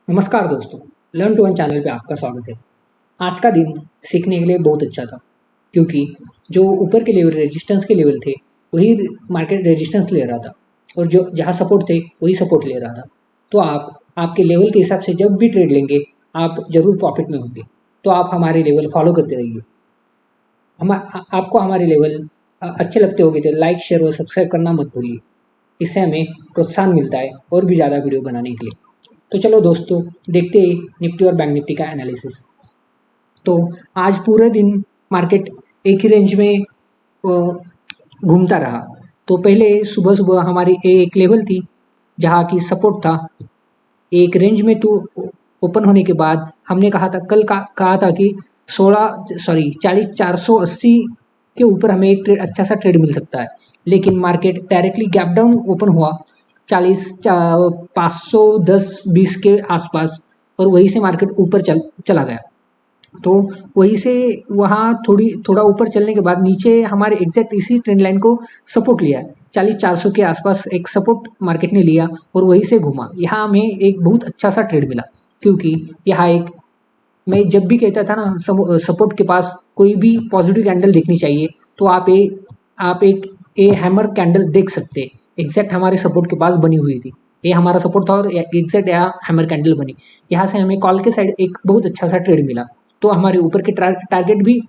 नमस्कार दोस्तों, learn to earn channel पे आपका स्वागत है। आज का दिन सीखने के लिए बहुत अच्छा था, क्योंकि जो ऊपर के लेवल रेजिस्टेंस के लेवल थे, वही मार्केट रेजिस्टेंस ले रहा था और जो जहाँ सपोर्ट थे, वही सपोर्ट ले रहा था। तो आप आपके लेवल के हिसाब से जब भी ट्रेड लेंगे, आप ज़रूर प्रॉफिट में होंगे। तो आप हमारे लेवल फॉलो करते रहिए। आपको हमारे लेवल अच्छे लगते होंगे तो लाइक, शेयर और सब्सक्राइब करना मत भूलिए। इससे हमें प्रोत्साहन मिलता है और भी ज़्यादा वीडियो बनाने के लिए। तो चलो दोस्तों, देखते हैं निफ्टी और बैंक निफ्टी का एनालिसिस। तो आज पूरे दिन मार्केट एक ही रेंज में घूमता रहा। तो पहले सुबह सुबह हमारी एक लेवल थी जहाँ की सपोर्ट था। एक रेंज में तो ओपन होने के बाद हमने कहा था कि 40,480 के ऊपर हमें एक ट्रेड अच्छा सा ट्रेड मिल सकता है। लेकिन market directly gap down open हुआ 510-20 के आसपास, और वहीं से मार्केट ऊपर चला गया। तो वहीं से वहाँ थोड़ा ऊपर चलने के बाद नीचे हमारे एग्जैक्ट इसी ट्रेंड लाइन को सपोर्ट लिया। 40,400 के आसपास एक सपोर्ट मार्केट ने लिया और वहीं से घूमा। यहाँ हमें एक बहुत अच्छा सा ट्रेड मिला, क्योंकि यहाँ मैं जब भी कहता था ना, सपोर्ट के पास कोई भी पॉजिटिव कैंडल देखनी चाहिए, तो आप एक हैमर कैंडल देख सकते। एग्जैक्ट हमारे सपोर्ट के पास बनी हुई थी। ये हमारा सपोर्ट था और एग्जैक्ट यहाँ हैमर कैंडल बनी। यहाँ से हमें कॉल के साइड एक बहुत अच्छा सा ट्रेड मिला। तो हमारे ऊपर के टारगेट भी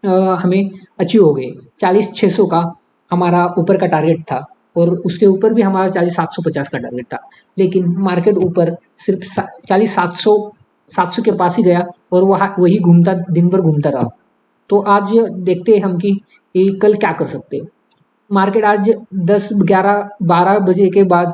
हमें अचीव हो गए। 40,600 का हमारा ऊपर का टारगेट था और उसके ऊपर भी हमारा 40,750 का टारगेट था। लेकिन मार्केट ऊपर सिर्फ 40,700 के पास ही गया और वही दिन भर घूमता रहा। तो आज देखते हैं हम कि ये कल क्या कर सकते हैं। मार्केट आज 10, 11, 12 बजे के बाद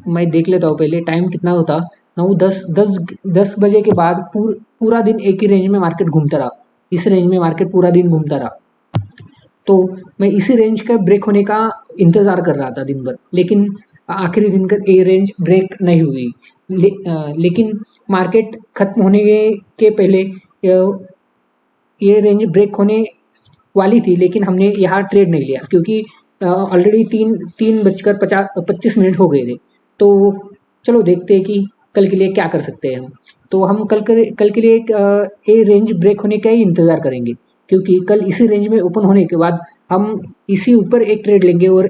मैं देख लेता हूँ पहले टाइम कितना होता। 9, 10 बजे के बाद पूरा दिन एक ही रेंज में मार्केट घूमता रहा। इस रेंज में मार्केट पूरा दिन घूमता रहा। तो मैं इसी रेंज का ब्रेक होने का इंतज़ार कर रहा था दिन भर, लेकिन आखिरी दिन का ये रेंज ब्रेक नहीं हुई। लेकिन मार्केट खत्म होने के पहले ये रेंज ब्रेक होने वाली थी, लेकिन हमने यहाँ ट्रेड नहीं लिया क्योंकि ऑलरेडी 3:25 हो गए थे। तो चलो देखते हैं कि कल के लिए क्या कर सकते हैं हम। तो हम कल के लिए ये रेंज ब्रेक होने का ही इंतज़ार करेंगे, क्योंकि कल इसी रेंज में ओपन होने के बाद हम इसी ऊपर एक ट्रेड लेंगे और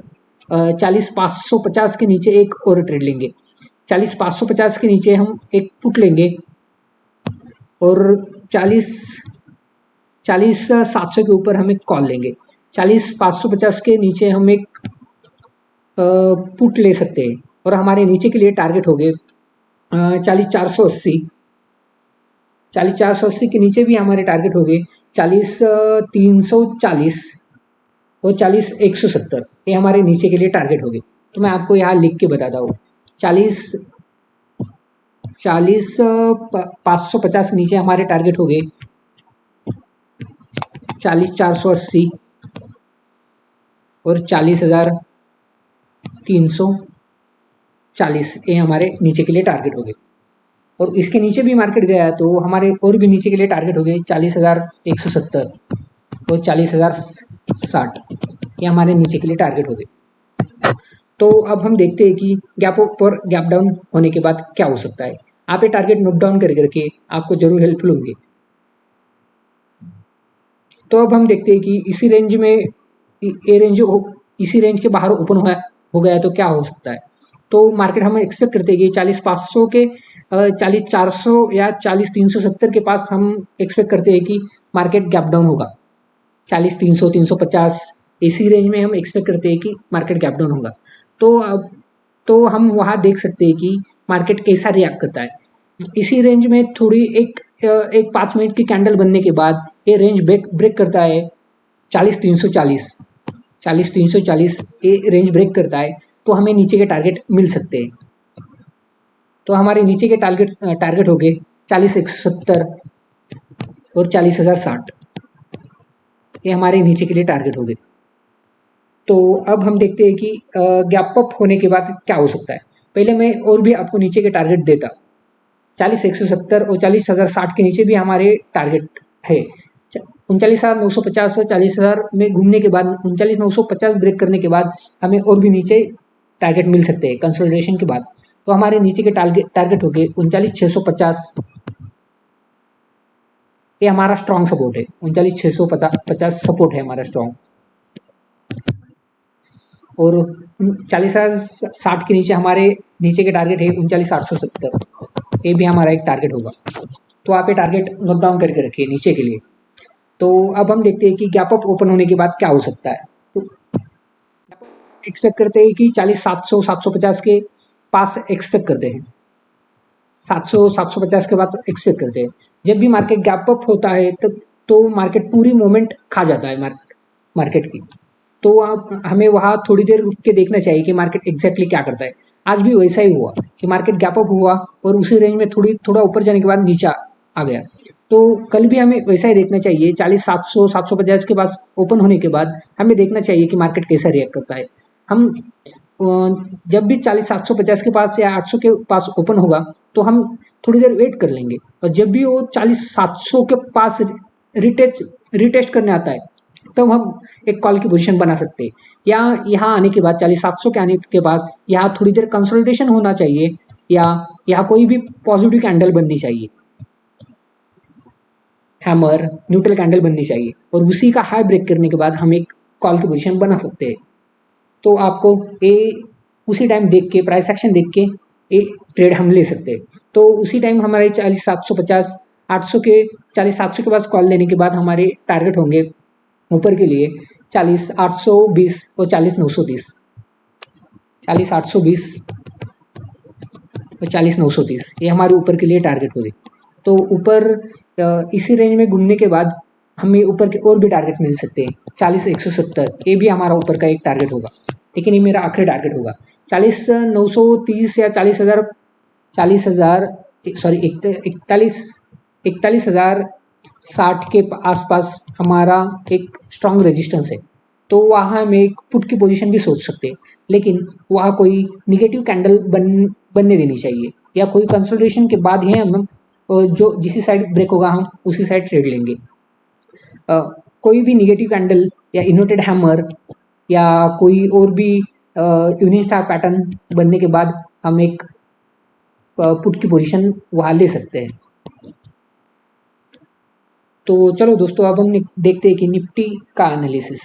40,550 के नीचे एक और ट्रेड लेंगे। 40,550 के नीचे हम एक पुट लेंगे और 40,700 के ऊपर हम एक कॉल लेंगे। 40,550 के नीचे हम एक पुट ले सकते हैं और हमारे नीचे के लिए टारगेट हो गए 40,480। 40,480 के नीचे भी हमारे टारगेट हो गए 40,340 और 40,170। ये हमारे नीचे के लिए टारगेट हो गए। तो मैं आपको यहाँ लिख के बताता हूँ। 40,550 के नीचे हमारे टारगेट हो गए 40,480 और 40,340। ये हमारे नीचे के लिए टारगेट हो गए। और इसके नीचे भी मार्केट गया तो हमारे और भी नीचे के लिए टारगेट हो गए 40,170 और 40,060। ये हमारे नीचे के लिए टारगेट हो गए। तो अब हम देखते हैं कि गैप अप और गैप डाउन होने के बाद क्या हो सकता है। आप ये टारगेट नोट डाउन करके आपको जरूर हेल्पफुल होंगे। तो अब हम देखते हैं कि इसी रेंज में इसी रेंज के बाहर ओपन हो गया तो क्या हो सकता है। तो मार्केट हम एक्सपेक्ट करते हैं कि 40,500 के 40,400 या 40,370 के पास हम एक्सपेक्ट करते हैं कि मार्केट गैप डाउन होगा। 40,300, 350 इसी रेंज में हम एक्सपेक्ट करते हैं कि मार्केट गैप डाउन होगा। तो हम वहाँ देख सकते हैं कि मार्केट कैसा रिएक्ट करता है। इसी रेंज में थोड़ी एक 5 मिनट की कैंडल बनने के बाद ये रेंज ब्रेक करता है 40,340। 40,340 ये रेंज ब्रेक करता है तो हमें नीचे के टारगेट मिल सकते हैं। तो हमारे नीचे के टारगेट हो गए 40,170 और 40,060। ये हमारे नीचे के लिए टारगेट हो गए। तो अब हम देखते हैं कि गैप अप होने के बाद क्या हो सकता है। पहले मैं और भी आपको नीचे के टारगेट देता। 40,170 और 40,060 के नीचे भी हमारे टारगेट है। 39,950 और 40,000 में घूमने के बाद 39,950 ब्रेक करने के बाद हमें और भी नीचे टारगेट मिल सकते हैं कंसोलिडेशन के बाद। तो हमारे नीचे के टारगेट हो गए 39,650। ये हमारा स्ट्रॉन्ग सपोर्ट है, 39,650 सपोर्ट है हमारा स्ट्रॉन्ग। और 40,060 के नीचे हमारे नीचे के टारगेट है 39,870। ये भी हमारा एक टारगेट होगा। तो आप ये टारगेट नोट डाउन करके रखिए नीचे के लिए। तो अब हम देखते हैं कि गैप अप ओपन होने के बाद क्या हो सकता है। तो एक्सपेक्ट करते हैं कि 40,700 750 के पास एक्सपेक्ट करते हैं, 700 750 के बाद एक्सपेक्ट करते हैं। जब भी मार्केट गैप अप होता है तब तो मार्केट पूरी मोमेंट खा जाता है मार्केट की। तो आप हमें वहाँ थोड़ी देर रुक के देखना चाहिए कि मार्केट एग्जैक्टली क्या करता है। आज भी वैसा ही हुआ कि मार्केट गैप अप हुआ और उसी रेंज में थोड़ा ऊपर जाने के बाद नीचे आ गया। तो कल भी हमें वैसा ही देखना चाहिए, 40,700 750 के पास ओपन होने के बाद हमें देखना चाहिए कि मार्केट कैसा रिएक्ट करता है। हम जब भी 40,750 के पास या 800 के पास ओपन होगा तो हम थोड़ी देर वेट कर लेंगे, और जब भी वो 40,700 के पास रिटेस्ट करने आता है तब हम एक कॉल की पोजीशन बना सकते हैं। या यहाँ आने के बाद 40,700 के आने के पास यहाँ थोड़ी देर कंसोलिडेशन होना चाहिए, या यहाँ कोई भी पॉजिटिव कैंडल बननी चाहिए, हैमर न्यूट्रल कैंडल बननी चाहिए, और उसी का हाई ब्रेक करने के बाद हम एक कॉल की पोजीशन बना सकते हैं। तो आपको ये उसी टाइम देख के, प्राइस एक्शन देख के ये ट्रेड हम ले सकते हैं। तो उसी टाइम हमारे 40,750 800 के 40,700 के पास कॉल लेने के बाद हमारे टारगेट होंगे ऊपर के लिए 40,820 और 40,930, 40,820 और 40,930, ये हमारे ऊपर के लिए टारगेट होंगे। तो ऊपर इसी रेंज में घूमने के बाद हमें ऊपर के और भी टारगेट मिल सकते हैं। 40,170 ये भी हमारा ऊपर का एक टारगेट होगा, लेकिन ये मेरा आखिरी टारगेट होगा। 40,930 या 40,000 40,000 सॉरी 41,060 के आसपास हमारा एक स्ट्रॉन्ग रेजिस्टेंस है। तो वहाँ हम एक पुट की पोजीशन भी सोच सकते हैं, लेकिन वहाँ कोई निगेटिव कैंडल बनने देनी चाहिए, या कोई कंसोलिडेशन के बाद ही हम जो जिस साइड ब्रेक होगा हम उसी साइड ट्रेड लेंगे। कोई भी निगेटिव कैंडल या इन्वर्टेड हैमर या कोई और भी इवनिंग स्टार पैटर्न बनने के बाद हम एक पुट की पोजीशन वहाँ ले सकते हैं। तो चलो दोस्तों, अब हम देखते हैं कि निफ्टी का एनालिसिस।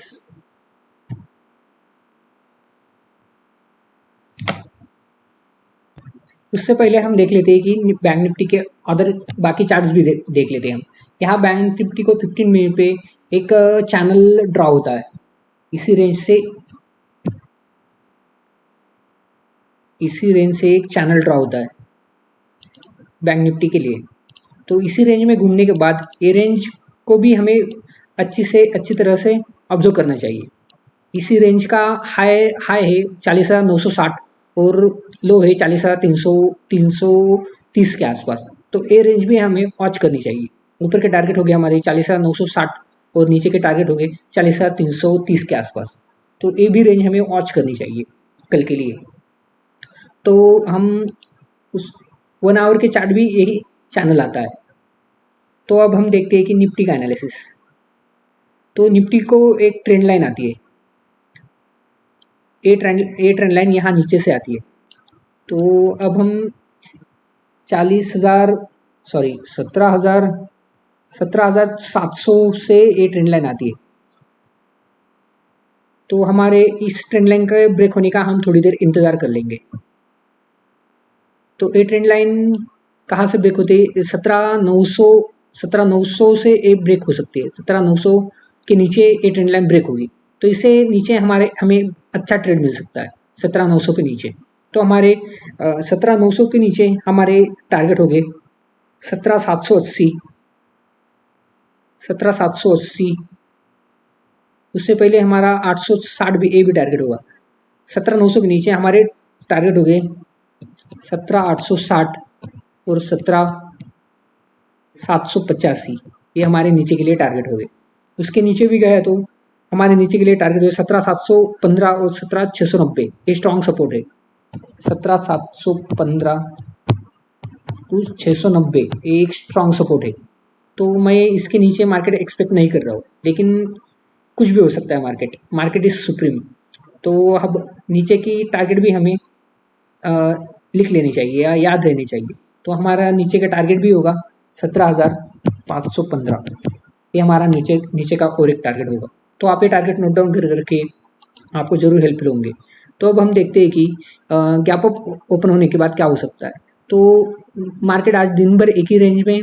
उससे पहले हम देख लेते हैं कि बैंक निफ्टी के अदर बाकी चार्ट्स भी देख लेते हैं हम। यहाँ बैंक निफ्टी को 15 मिनट पे एक चैनल ड्रॉ होता है इसी रेंज से एक चैनल ड्रॉ होता है बैंक निफ्टी के लिए। तो इसी रेंज में घूमने के बाद ये रेंज को भी हमें अच्छी तरह से ऑब्जर्व करना चाहिए। इसी रेंज का हाई है 40,960 और लो है 40,330 के आसपास। तो ये रेंज भी हमें वॉच करनी चाहिए। ऊपर के टारगेट हो गए हमारे 40,960 और नीचे के टारगेट हो गए 40,330 के आसपास। तो ये भी रेंज हमें वॉच करनी चाहिए कल के लिए। तो हम उस 1 आवर के चार्ट भी यही चैनल आता है। तो अब हम देखते हैं कि निफ्टी का एनालिसिस। तो निफ्टी को एक ट्रेंड लाइन आती है, ए ट्रेंड लाइन यहाँ नीचे से आती है। तो अब हम 17,700 से ये ट्रेंड लाइन आती है। तो हमारे इस ट्रेंड लाइन का ब्रेक होने का हम थोड़ी देर इंतज़ार कर लेंगे। तो ये ट्रेंड लाइन कहाँ से ब्रेक होती है? 17,900 से ये ब्रेक हो सकती है। 17,900 के नीचे ये ट्रेंड लाइन ब्रेक होगी, तो इसे नीचे हमें अच्छा ट्रेड मिल सकता है 17,900 के नीचे। तो हमारे 17,900 के नीचे हमारे टारगेट हो गए 17,780, 17,780। उससे पहले हमारा 860 भी ए भी टारगेट होगा। 17,900 के नीचे हमारे टारगेट हो गए 17,860 और 17,785। ये हमारे नीचे के लिए टारगेट हो गए। उसके नीचे भी गया तो हमारे नीचे के लिए टारगेट है 17,715 और 17,690। ये स्ट्रॉन्ग सपोर्ट है। 17,715 टू 690 एक स्ट्रॉन्ग सपोर्ट है। तो मैं इसके नीचे मार्केट एक्सपेक्ट नहीं कर रहा हूँ, लेकिन कुछ भी हो सकता है। Market is supreme. तो अब नीचे की टारगेट भी हमें लिख लेनी चाहिए या याद रहनी चाहिए। तो हमारा नीचे का टारगेट भी होगा 17,515, ये हमारा नीचे नीचे का और एक टारगेट होगा। तो आप ये टारगेट नोट डाउन कर करके आपको जरूर हेल्पफुल होंगे। तो अब हम देखते हैं कि गैप अप ओपन होने के बाद क्या हो सकता है। तो मार्केट आज दिन भर एक ही रेंज में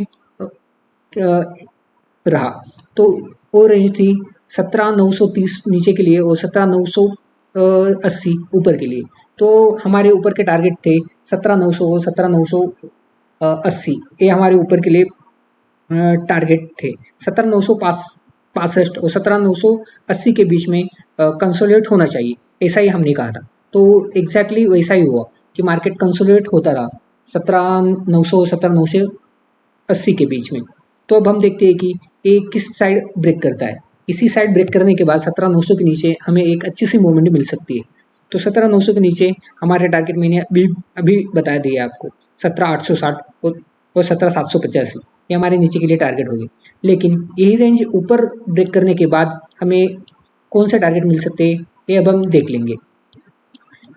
रहा। तो वो रेंज थी 17,930 नीचे के लिए और 17,980 ऊपर के लिए। तो हमारे ऊपर के टारगेट थे 17,900 और 17,980, ये हमारे ऊपर के लिए टारगेट थे। 17,965 और 17,980 के बीच में कंसोलिडेट होना चाहिए, ऐसा ही हमने कहा था। तो एग्जैक्टली वैसा ही हुआ कि मार्केट कंसोलिडेट होता रहा 17,900 17,980 के बीच में। तो अब हम देखते हैं कि ये किस साइड ब्रेक करता है। इसी साइड ब्रेक करने के बाद 17,900 के नीचे हमें एक अच्छी सी मूवमेंट मिल सकती है। तो 17,900 के नीचे हमारे टारगेट मैंने अभी अभी बता दिया आपको 17,860 और 17,785, ये हमारे नीचे के लिए टारगेट होगी। लेकिन यही रेंज ऊपर ब्रेक करने के बाद हमें कौन से टारगेट मिल सकते हैं, ये अब हम देख लेंगे।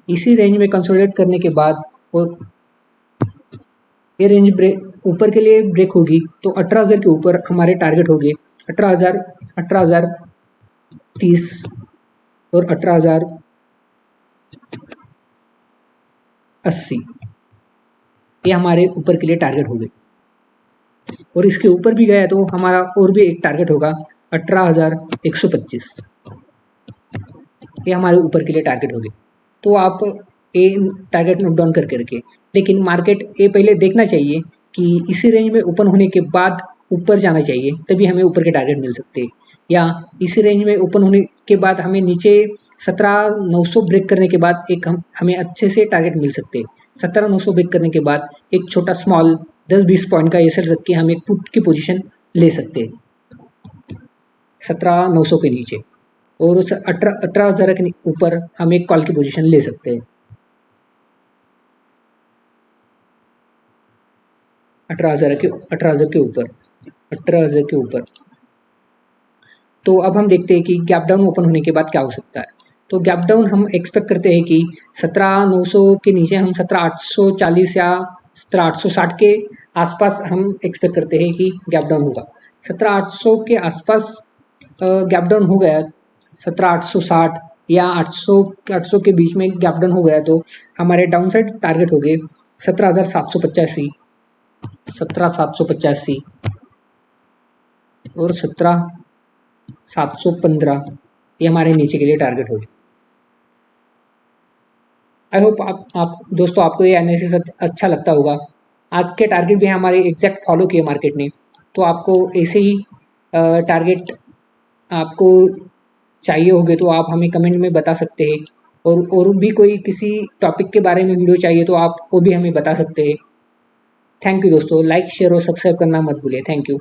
इसी रेंज में कंसोलिडेट करने के बाद और ये रेंज ब्रेक ऊपर के लिए ब्रेक होगी तो 18,000 के ऊपर हमारे टारगेट होंगे 18,000, 18,030 और 18,080, ये हमारे ऊपर के लिए टारगेट हो गए। और इसके ऊपर भी गया तो हमारा और भी एक टारगेट होगा 18,125, ये हमारे ऊपर के लिए टारगेट हो गए। तो आप ये टारगेट नोट डाउन करके रखिए। लेकिन मार्केट ये पहले देखना चाहिए कि इसी रेंज में ओपन होने के बाद ऊपर जाना चाहिए, तभी हमें ऊपर के टारगेट मिल सकते हैं। या इसी रेंज में ओपन होने के बाद हमें नीचे 17,900 ब्रेक करने के बाद एक हमें अच्छे से टारगेट मिल सकते हैं। 17,900 ब्रेक करने के बाद एक छोटा स्मॉल 10-20 पॉइंट का एसएल रख के हम एक पुट की पोजीशन ले सकते हैं 17,900 के नीचे, और उस 18,000 के ऊपर हम एक कॉल की पोजीशन ले सकते हैं 18,000 के ऊपर 18,000 के ऊपर। तो अब हम देखते हैं कि गैप डाउन ओपन होने के बाद क्या हो सकता है। तो गैप डाउन हम एक्सपेक्ट करते हैं कि 17,900 के नीचे हम 17,840 या 17,860 के आसपास हम एक्सपेक्ट करते हैं कि गैप डाउन होगा। 17,800 के आसपास गैप डाउन हो गया, 17,860 या 800 के बीच में गैप डाउन हो गया तो हमारे डाउन साइड टारगेट हो गए 17,785, 17,785 और 17,715, ये हमारे नीचे के लिए टारगेट होगी। आई होप आप दोस्तों आपको ये एनालिसिस अच्छा लगता होगा। आज के टारगेट भी हमारे एग्जैक्ट फॉलो किए मार्केट ने। तो आपको ऐसे ही टारगेट आपको चाहिए होंगे तो आप हमें कमेंट में बता सकते हैं। और भी कोई किसी टॉपिक के बारे में वीडियो चाहिए तो आप वो भी हमें बता सकते हैं। थैंक यू दोस्तों, लाइक शेयर और सब्सक्राइब करना मत भूलिए। Thank you.